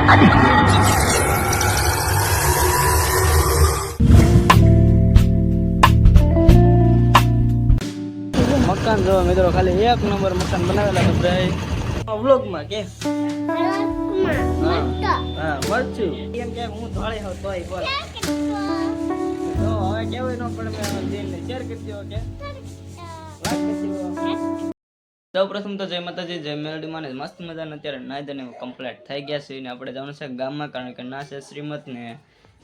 મકાન જો મિત્રો ખાલી એક નંબર મકાન બનાવેલા છે ભાઈ વ્લોગમાં કે હા મરચું એમ કે હું ધોળી હોઉં તોય બોલ તો હવે કેવું ન પડે મેં દિલને શેર કરી દો કે લાઈક કરી દો સૌ પ્રથમ તો જય માતાજી જય મેલડીમાં ને મસ્ત મજાના અત્યારે નાયદને કમ્પ્લીટ થઈ ગયા છે ને આપણે જવાનું છે ગામમાં કારણ કે ના છે શ્રીમત ને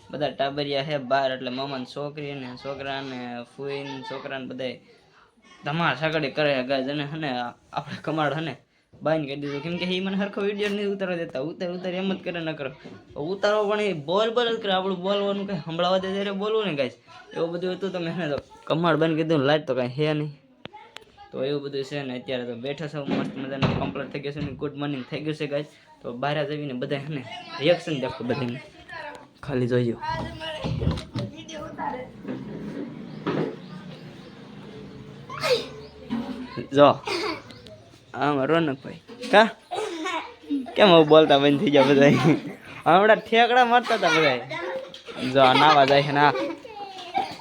બધા ટાબરિયા છે બહાર એટલે મામાની છોકરી ને છોકરા ને ફૂઈ છોકરા ને બધા ધમાલ સગડી કરે ગાય અને હને આપણે કમાડ હને બાઈને કહી દીધું કેમ કે એ મને સરખો વિડીયો નહીં ઉતારવા દેતા ઉતાર એમ જ કરે ન કરો ઉતારવો પણ એ બોલ જ કરે આપણું બોલવાનું કંઈ સંભળાવા દે ત્યારે બોલવું ને ગાય એવું બધું હતું તો મેં તો કમાડ બાઈને કીધું લાઈટ તો કાંઈ હે નહીં તો એવું બધું છે ને અત્યારે તો બેઠા છો મસ્ત મજાનું કમ્પ્લીટ થઈ ગયું છે ને ગુડ મોર્નિંગ થઈ ગયું છે ગાય તો બહાર જઈને બધા હે ને રિએક્શન દેખો બધાને ખાલી જોઈજો જો આમ રોનકભાઈ કા કેમ આવું બોલતા બંધ થઈ ગયા બધા હમણાં ઠેકડા મારતા હતા બધા જો નાવા જાય છે ને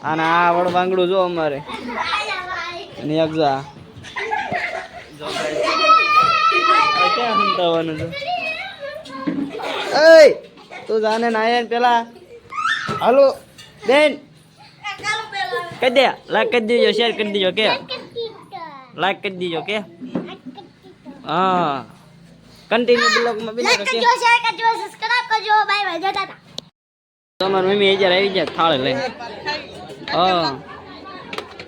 આને આ વડ વાંગડું જો અમારે અને એક જો ક્યાં સંતાવાનું છે એ તું જાને નાયન પેલા હાલો બેન કહી દે લાઈક કરી દેજો શેર કરી દેજો કે લાઈક કરી દીજો કે હા કન્ટિન્યુ બ્લોગમાં બિના કે કરજો શેર કરજો સબસ્ક્રાઇબ કરજો બાય બાય જતા તા તમાર મમ્મી એ જરા આવી જાય થાળે લઈ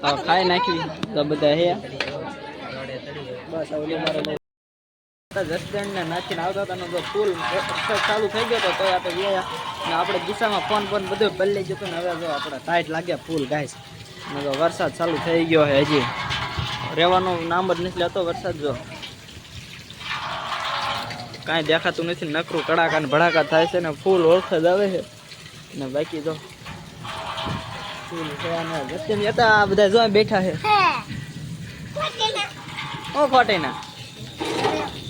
હા ખાઈ નાખી તો બધા હે બસ ઓલી મારે જસદણ ને નાખીને આવતા હતા તો ફૂલ ચાલુ થઈ ગયો તો આપણે ગયા ને આપણે દિશામાં ફોન બધું બદલાઈ ગયું ને હવે જો આપણે ટાઈટ લાગ્યા ફૂલ ગાઈસ ને તો વરસાદ ચાલુ થઈ ગયો હે હજી રહેવાનું નામ જ નથી લેતો વરસાદ જો કાંઈ દેખાતું નથી નકરું કડાકા ને ભડાકા થાય છે ને ફૂલ ઓળખ જ આવે છે ને બાકી તો ફૂલ હતા બધા જો બેઠા છે ઓ ખોટે ના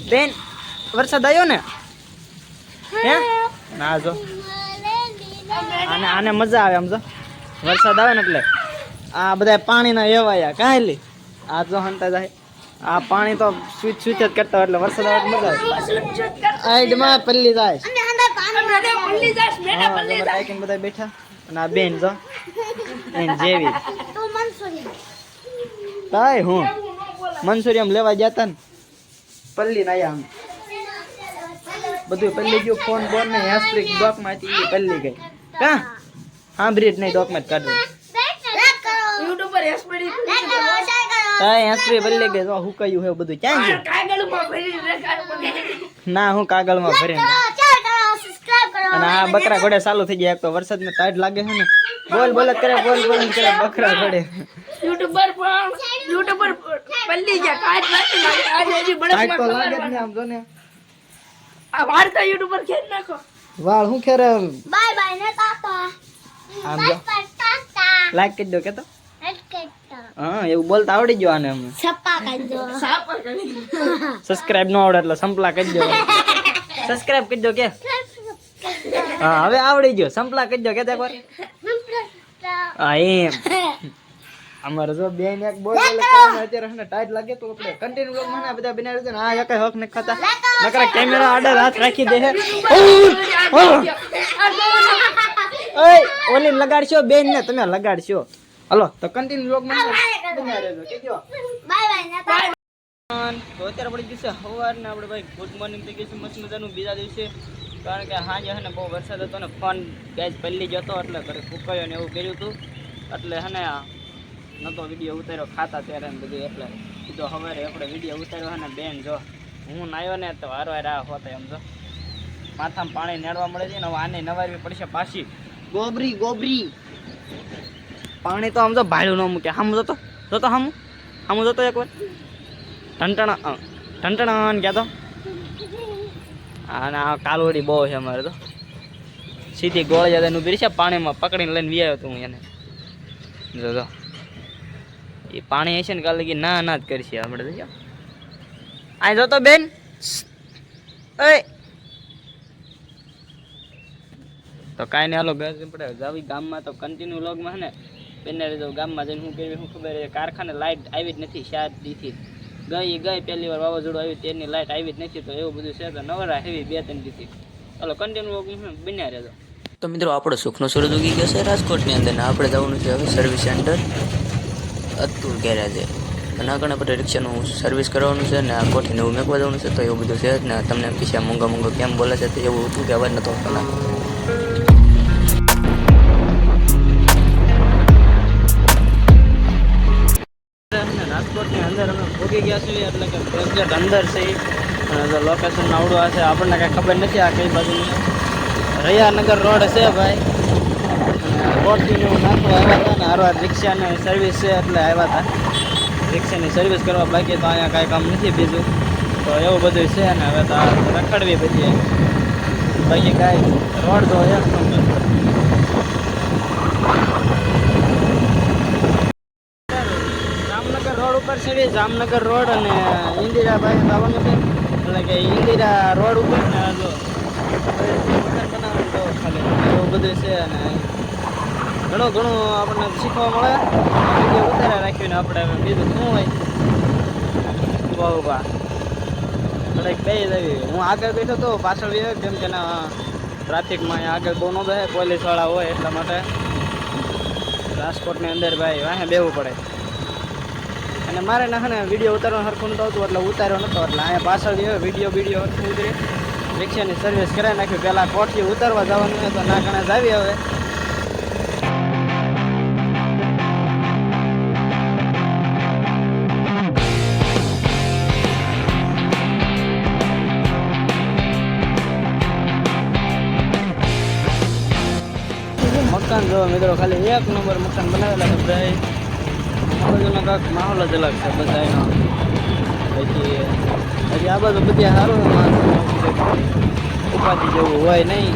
બેન વરસાદ આવ્યો ને હે ના જો આને મજા આવે આમ જો વરસાદ આવે ને એટલે આ બધા પાણીના એવાયા કાંઈ લી આ જો હંતા જાય આ પાણી તો સ્વિચ જ કરતા એટલે વરસાદ આવે મજા આવે આઈડમાં પલ્લી જાય બધા બેઠા અને આ બેન જો એન જેવી કાંઈ હું મનસુરી આમ લેવા જતા ને પલ્લી ના આમ બધું પલ્લી ગયું ફોન બોન ને હેસ્પ્રિક ડોક માંથી પલ્લી ગઈ કા હા બ્રિડ નહીં ડોક માં કાઢવું યુટ્યુબ પર હેસ્પ્રિક કાંઈ હેસ્પ્રી પલ્લી ગઈ તો હુકાયું હે બધું ક્યાં ગયું ના હું કાગળમાં ભરે અને આ બકરા ઘોડે ચાલુ થઈ ગયા એક તો વરસાદ ને ટાઈટ લાગે છે ને બોલ બોલ કરે બકરા ઘોડે યુટ્યુબર પલ્લી ગયા ટાઈટ તો લાગે જ ને આમ જો ને આ વાળ તો યુટ્યુબર ખેર નાખો વાળ હું ખેરે બાય બાય ને તાતા આમ જો લાઈક કરી દો કે તો હા એવું બોલતા આવડી ગયો આને અમે સપ્પા કરી દો સબસ્ક્રાઇબ નો આવડે એટલે સંપલા કરી દો સબસ્ક્રાઇબ કરી દો કે હા હવે આવડી ગયો સંપલા કરી દો કે એકવાર હા એમ અમારે જો બેન એક બોલ અત્યારે હને ટાઈટ લાગે તો આપણે કન્ટિન્યુ વ્લોગ માં બધા બનાવી દે ને આ એકે હક ન ખાતા નકરા કેમેરા આડે હાથ રાખી દે ઓય ઓલી લગાડશો બેન ને તમે લગાડશો હલો તો કન્ટિન્યુ વ્લોગ માં બનાવી રહેજો કે જો બાય બાય તો અત્યારે પડી ગયું છે સવાર ને આપણે ભાઈ ગુડ મોર્નિંગ થઈ ગયું છે મસ્ત મજાનું બીજા દિવસે કારણ કે હાજે હે ને બહુ વરસાદ હતો ને ફોન ગેસ પલ્લી જતો એટલે ઘરે ફૂકાયો ને એવું કર્યું હતું એટલે હે ને નતો વિડીયો ઉતાર્યો ખાતા ત્યારે ને બધું એટલે કીધું સવારે આપણે વિડીયો ઉતાર્યો હે ને બેન જો હું નાયો ને તો હારવાર આ હોતા એમ જો માથામાં પાણી નેડવા મળે છે ને હવે આને નવારવી પડશે પાછી ગોબરી પાણી તો આમ તો ભાડું ન મૂકે સામું જતો સામું જતો એકવાર ટંટણા ક્યાં તો અને આ કાલવડી બહુ છે અમારે તો સીધી ગોળ જતા એનું બી છે પાણીમાં પકડીને લઈને વી આવ્યો હતો હું એને જો એ પાણી હશે ને કાલે લગી ના જ કરશે આપણે તો આ જોતો બેન એ તો કાંઈ નહીં હાલો પડે જાવી ગામમાં તો કન્ટિન્યુ વ્લોગમાં છે ને બેને જો ગામમાં જઈને હું કેવી શું ખબર કારખાને લાઇટ આવી જ નથી શાદીથી ગઈ પહેલી વાર વાવાઝોડું આવ્યું તેની લાઇટ આવી જ નથી તો એવું બધું છે તો નવરા હેવી 2-3 દીથી હાલો કન્ટિન્યુ વ્લોગ બન્યા રહેજો. તો મિત્રો આપણો સુખનો સૂરજ ઉગી ગયો છે રાજકોટની અંદર ને આપણે જવાનું છે હવે સર્વિસ સેન્ટર અતુલ ગેરેજે અને આગળ આપણે રિક્ષાનું સર્વિસ કરવાનું છે ને આ કોઠીને એવું મેકવા જવાનું છે તો એવું બધું છે ને તમને પૈસા મોંઘા કેમ બોલે છે તો એવું હતું કે અવાજ નતો રાજકોટની અંદર અમે ભોગી ગયા છીએ એટલે કે એક્ઝેક્ટ અંદર છે લોકેશન આવડું હશે આપણને કાંઈ ખબર નથી આ કઈ બાજુની રૈયાનગર રોડ છે ભાઈ અને કોઠીનું નાખવા આવ્યા હતા ને હારવાર રિક્ષાની સર્વિસ છે એટલે આવ્યા હતા રિક્ષાની સર્વિસ કરવા બાકી તો અહીંયા કાંઈ કામ નથી બીજું તો એવું બધું છે ને હવે તો રખડવી બધી બાકી કાંઈ રોડ તો એક જામનગર રોડ ઉપર છે જામનગર રોડ અને ઇન્દિરાભાઈ જવાનું છે એટલે કે ઇન્દિરા રોડ ઉપર ને જો બનાવવાનું તો ખાલી એવું બધું છે અને ઘણું આપણને શીખવા મળે વિડીયો ઉતારે રાખીને આપણે બીજું શું હોય વાહ કડાક બે જવી હું આગળ બેઠો તો પાછળ બી કેમ કે ટ્રાફિકમાં આગળ બહુ ન બે પોલીસવાળા હોય એટલા માટે રાજકોટની અંદર ભાઈ વાહે બેવું પડે અને મારે ના વિડીયો ઉતારવાનું સરખું નતું આવતું એટલે ઉતાર્યો નતો એટલે અહીંયા પાછળ વિડીયો સરખું ઉતરી રિક્ષાની સર્વિસ કરાવી નાખ્યું પહેલાં કોઠી ઉતારવા જવાનું હોય તો ના ઘણા જ આવી હવે મકાન જો મિત્રો ખાલી એક નંબર મકાન બનાવેલા છે ભાઈ બાજુનો કાંક માહોલ જ અલગ છે બધા એનો પછી હજી આ બાજુ બધી સારું ઉપાધિ જેવું હોય નહીં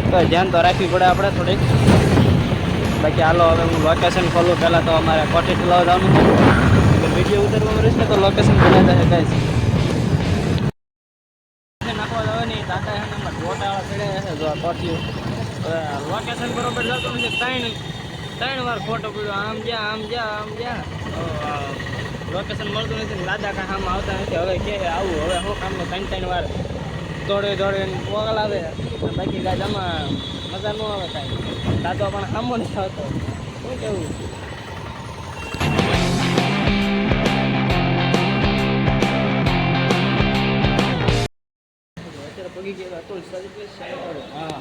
તો ધ્યાન તો રાખવી પડે આપણે થોડીક બાકી હાલો હવે હું લોકેશન ખોલું પહેલાં તો અમારે કોઠી ઠલાવા જવાનું છે વિડીયો ઉતારવામાં રહેશે તો લોકેશન બનાવી દે કાંઈ નાખવા જવા નહીં દાદા એને ગોટાળા ચડ્યા છે જો કોઠીઓ લોકેશન બરોબર જતું નથી ત્રણ વાર ખોટો પડ્યો આમ જ્યાં લોકેશન મળતું નથી ને દાદા કાંઈ આમ આવતા નથી હવે કે આવું હવે શું કામનું 3 વાર દોડીને પોગલ આવે બાકી કાંઈ આમાં મજા ન આવે કાંઈ દાદો પણ આમો નથી આવતો શું કેવું અત્યારે પગી ગયા અતુલ સર્વિસ હા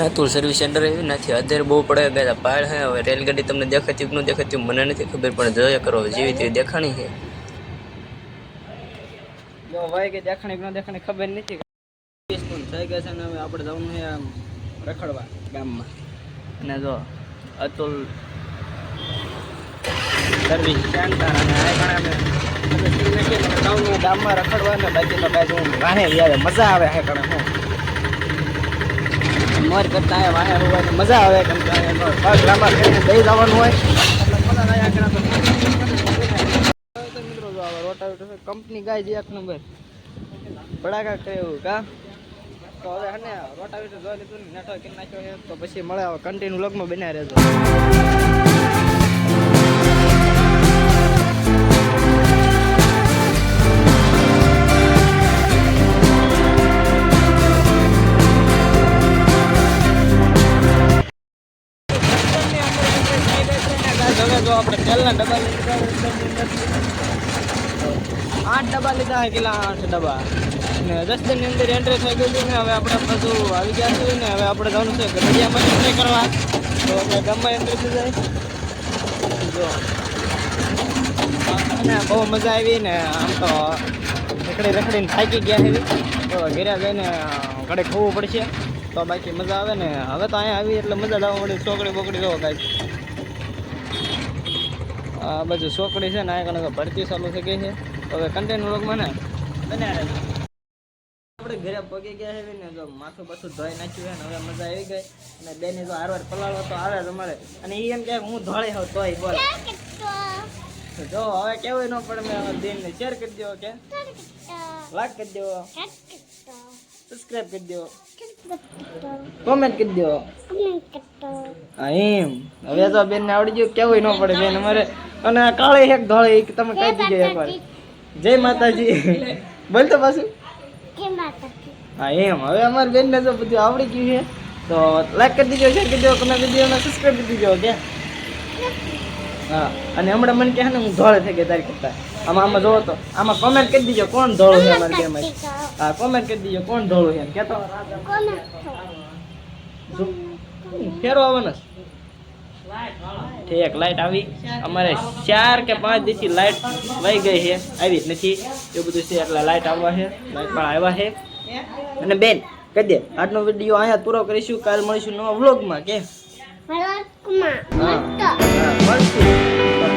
અતુલ સર્વિસ સેન્ટર એવી નથી અત્યારે બહુ પડે ગયા પાડ હે હવે રેલગાડી તમને દેખાતી ન દેખાતી મને નથી ખબર પણ જોયા કરો જેવી તેવી દેખાણી છે જો ભાઈ કે દેખાણી ન દેખાણી ખબર નથી થઈ ગયા છે ને હવે આપણે જવાનું છે રખડવા ગામમાં અને જો અતુલ સર્વિસ સેન્ટર અને ગામમાં રખડવા ને બાકી તો કાંઈ હું વાહે આવે મજા આવે હે કણે હું મોર કરતા અહીંયા વાહે હોય તો મજા આવે કેમ કે પગ લાંબા કરીને દઈ જવાનું હોય એટલે મજા આવ્યા તો મિત્રો જો આવે રોટાવેટર કંપની ગાય છે 1 નંબર બડાકા કરે એવું કા તો હવે હને રોટાવેટર જોઈ લીધું ને નેટો કરી નાખ્યો છે તો પછી મળે હવે કન્ટિન્યુ વ્લોગમાં બન્યા રહેજો જો આપણે તેલના ડબ્બા લીધા 8 ડબ્બા લીધા કેટલા 8 ડબ્બા ને રસ્તાની અંદર એન્ટ્રી થઈ ગઈ છે ને હવે આપણે બધું આવી ગયા છે ને હવે આપણે જવાનું છે ગઢિયામાં એન્ટ્રી કરવા તો આપણે ગામમાં એન્ટ્રી થઈ જાય જો અને બહુ મજા આવી ને આમ તો રખડીને થાકી ગયા એવી તો ઘરે જઈને ઘડે ખોવું પડશે તો બાકી મજા આવે ને હવે તો અહીંયા આવી એટલે મજા આવવા મળી ચોકડી બોકડી જો કાંઈક આ બાજુ ચોકડી છે ને આ કણે ભરતી ચાલુ થઈ ગઈ છે હવે કન્ટેનર વ્લોગમાં ને બન્યા રહે આપણે ઘરે પગી ગયા છે ને જો માથું પાછું ધોઈ નાખ્યું છે ને હવે મજા આવી ગઈ અને બેને જો હારવાર પલાળવા તો આવે જ અમારે અને એ એમ કે હું ધોળે હોઉં તોય બોલ તો જો હવે કેવું ન પડે મેં અમારા બેનને શેર કરી દો કે લાઈક કરી દો સબસ્ક્રાઇબ કરી દો કોમેન્ટ કરી દો હા એમ હવે તો બેનને આવડી ગયું કેવું ન પડે બેન અમારે અને આ કાળી એક ધોળી એક તમે કહી દીજો એકવાર જય માતાજી બોલ તો પાછું હા એમ હવે અમારી બેનને જો બધું આવડી ગયું છે તો લાઈક કરી દીજો શેર કરી દો કમેન્ટ કરી દો અને સબસ્ક્રાઇબ કરી દીજો કે હા અને હમણાં મને કહે ને હું ધોળે થઈ ગઈ તારી કરતા આમાં જોવો તો આમાં કોમેન્ટ કરી દીજો કોણ ધોળું છે અમારી બેન હા કોમેન્ટ કરી દીજો કોણ ધોળું છે એમ કહેતો ફેરો આવવાનો ઠીક લાઈટ આવી અમારે 4 કે 5 દિવસથી લાઈટ વહી ગઈ છે આવી જ નથી એવું બધું છે એટલે લાઈટ આવવા છે લાઈટ પણ આવ્યા છે અને બેન કહી દે આજનો વિડીયો અહીંયા પૂરો કરીશું કાલ મળીશું નવા વ્લોગમાં કે મળશું